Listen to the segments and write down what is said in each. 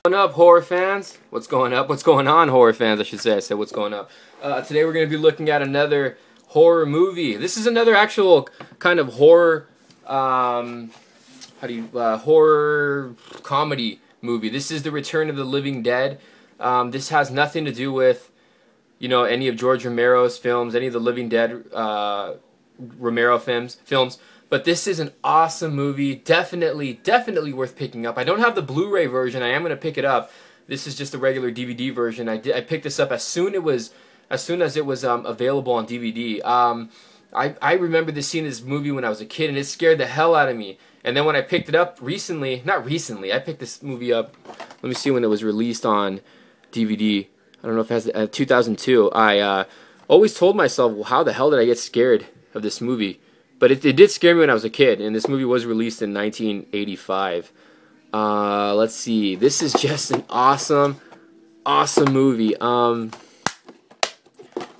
What's going up, horror fans? What's going up? What's going on, horror fans? I should say. I said what's going up. Today we're going to be looking at another horror movie. This is another actual kind of horror, horror comedy movie. This is The Return of the Living Dead. This has nothing to do with, any of George Romero's films, any of the Living Dead Romero films. But this is an awesome movie. Definitely worth picking up. I don't have the Blu-ray version. I am going to pick it up. This is just a regular DVD version. I picked this up as soon as it was available on DVD. I remember seeing this movie when I was a kid, and it scared the hell out of me. And then when I picked it up I picked this movie up. Let me see when it was released on DVD. I don't know if it has 2002. I always told myself, well, how the hell did I get scared of this movie? But it did scare me when I was a kid, and this movie was released in 1985. Let's see. This is just an awesome movie.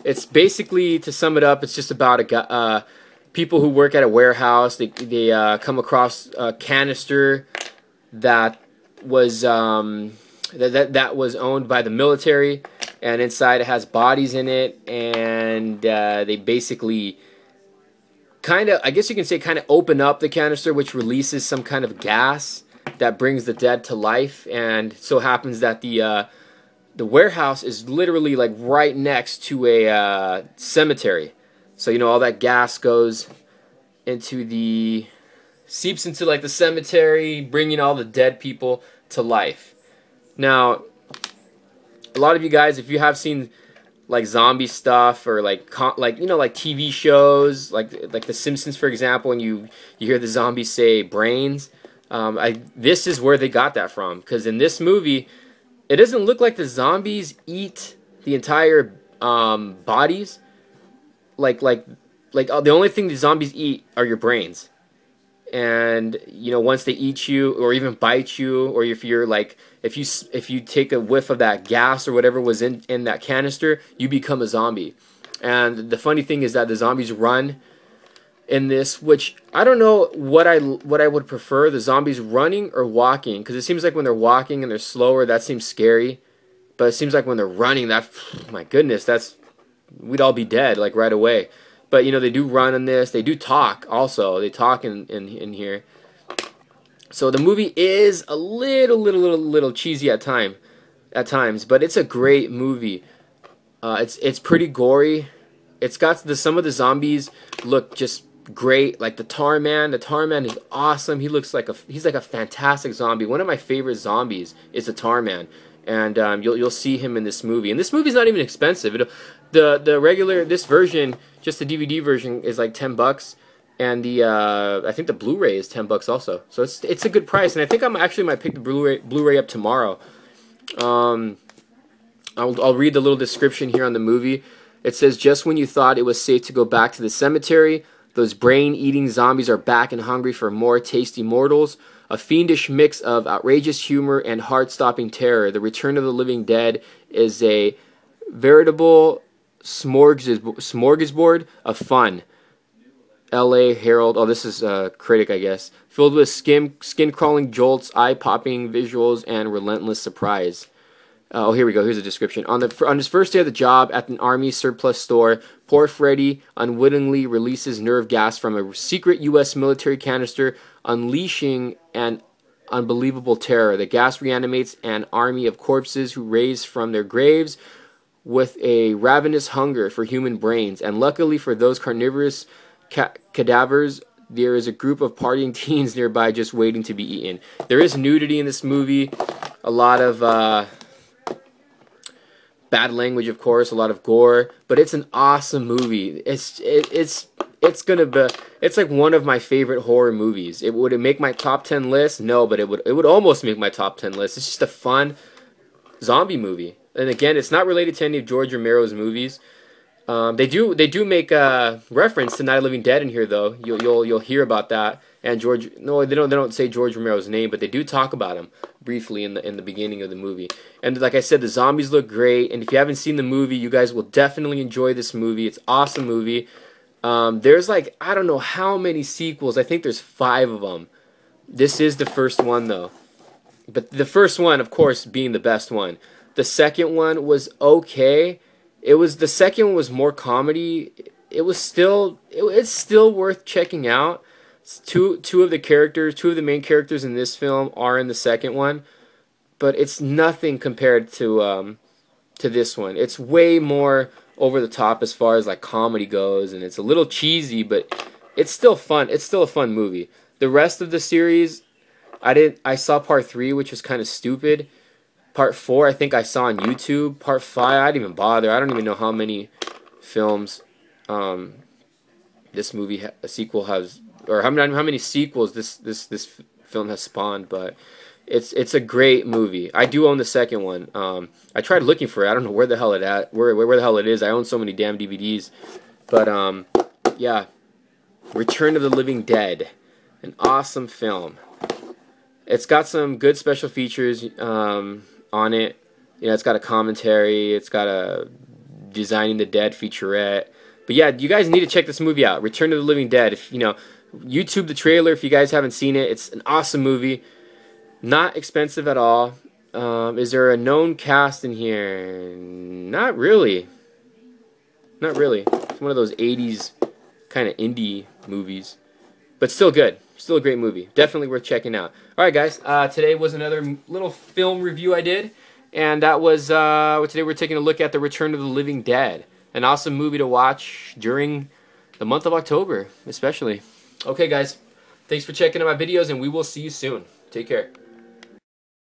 It's basically, to sum it up, it's just about people who work at a warehouse. They come across a canister that was that was owned by the military, and inside it has bodies in it, and they basically I guess you can say, open up the canister, which releases some kind of gas that brings the dead to life. And it so happens that the warehouse is literally like right next to a cemetery. So all that gas seeps into like the cemetery, bringing all the dead people to life. Now, a lot of you guys, if you have seen like zombie stuff, or like TV shows, like The Simpsons, for example, and you hear the zombies say brains, this is where they got that from. Because in this movie, it doesn't look like the zombies eat the entire bodies. The only thing the zombies eat are your brains. And once they eat you, or even bite you, or if you take a whiff of that gas or whatever was in that canister, you become a zombie. And the funny thing is that the zombies run in this, which I don't know what I would prefer, the zombies running or walking, because it seems like when they're walking and they're slower, that seems scary. But it seems like when they're running, my goodness, we'd all be dead like right away. But they do run in this. They do talk also. They talk in here. So the movie is a little cheesy at times, but it's a great movie. It's pretty gory. It's got some of the zombies look just great. Like the Tar Man. The Tar Man is awesome. He's like a fantastic zombie. One of my favorite zombies is the Tar Man. And you'll see him in this movie. And this movie's not even expensive. This version, just the DVD version, is like $10, and I think the Blu-ray is $10 also. So it's a good price, and I think might pick the Blu-ray up tomorrow. I'll read the little description here on the movie. It says, just when you thought it was safe to go back to the cemetery, those brain-eating zombies are back and hungry for more tasty mortals. A fiendish mix of outrageous humor and heart-stopping terror. The Return of the Living Dead is a veritable smorgasbord of fun. L.A. Herald. Oh, this is a critic, I guess. Filled with skin-crawling jolts, eye-popping visuals, and relentless surprise. Oh, here we go. Here's a description. On his first day of the job at an army surplus store, poor Freddy unwittingly releases nerve gas from a secret U.S. military canister, unleashing an unbelievable terror. The gas reanimates an army of corpses who rise from their graves with a ravenous hunger for human brains. And luckily for those carnivorous cadavers, there is a group of partying teens nearby just waiting to be eaten. There is nudity in this movie, a lot of bad language, of course, a lot of gore, but it's an awesome movie. It's like one of my favorite horror movies. Would it make my top 10 list? No, but it would almost make my top 10 list. It's just a fun zombie movie. And again, it's not related to any of George Romero's movies. They do make a reference to Night of the Living Dead in here, though. You'll hear about that. And they don't say George Romero's name, but they do talk about him briefly in the beginning of the movie. And like I said, the zombies look great. And if you haven't seen the movie, you guys will definitely enjoy this movie. It's an awesome movie. There's like, I don't know how many sequels. I think there's 5 of them. This is the first one, though. But the first one, of course, being the best one. The second one was okay. The second one was more comedy. It's still worth checking out. Two of the main characters in this film are in the second one, but it's nothing compared to this one. It's way more over the top as far as like comedy goes, and it's a little cheesy, but it's still fun. It's still a fun movie. The rest of the series, I saw part 3, which was kind of stupid. Part 4, I think I saw on YouTube. Part 5, I didn't even bother. I don't even know how many films this movie a sequel has, or how many sequels this film has spawned. But it's a great movie. I do own the second one. I tried looking for it. I don't know where the hell where the hell it is. I own so many damn DVDs. But yeah, Return of the Living Dead, an awesome film. It's got some good special features on it. You know, it's got a commentary. It's got a Designing the Dead featurette. But yeah, you guys need to check this movie out, Return of the Living Dead. If you know, YouTube the trailer if you guys haven't seen it. It's an awesome movie. Not expensive at all. Is there a known cast in here? Not really. Not really. It's one of those 80s kind of indie movies. But still good. Still a great movie. Definitely worth checking out. Alright guys, today was another little film review I did. And that was, today we're taking a look at The Return of the Living Dead. An awesome movie to watch during the month of October, especially. Okay guys, thanks for checking out my videos, and we will see you soon. Take care.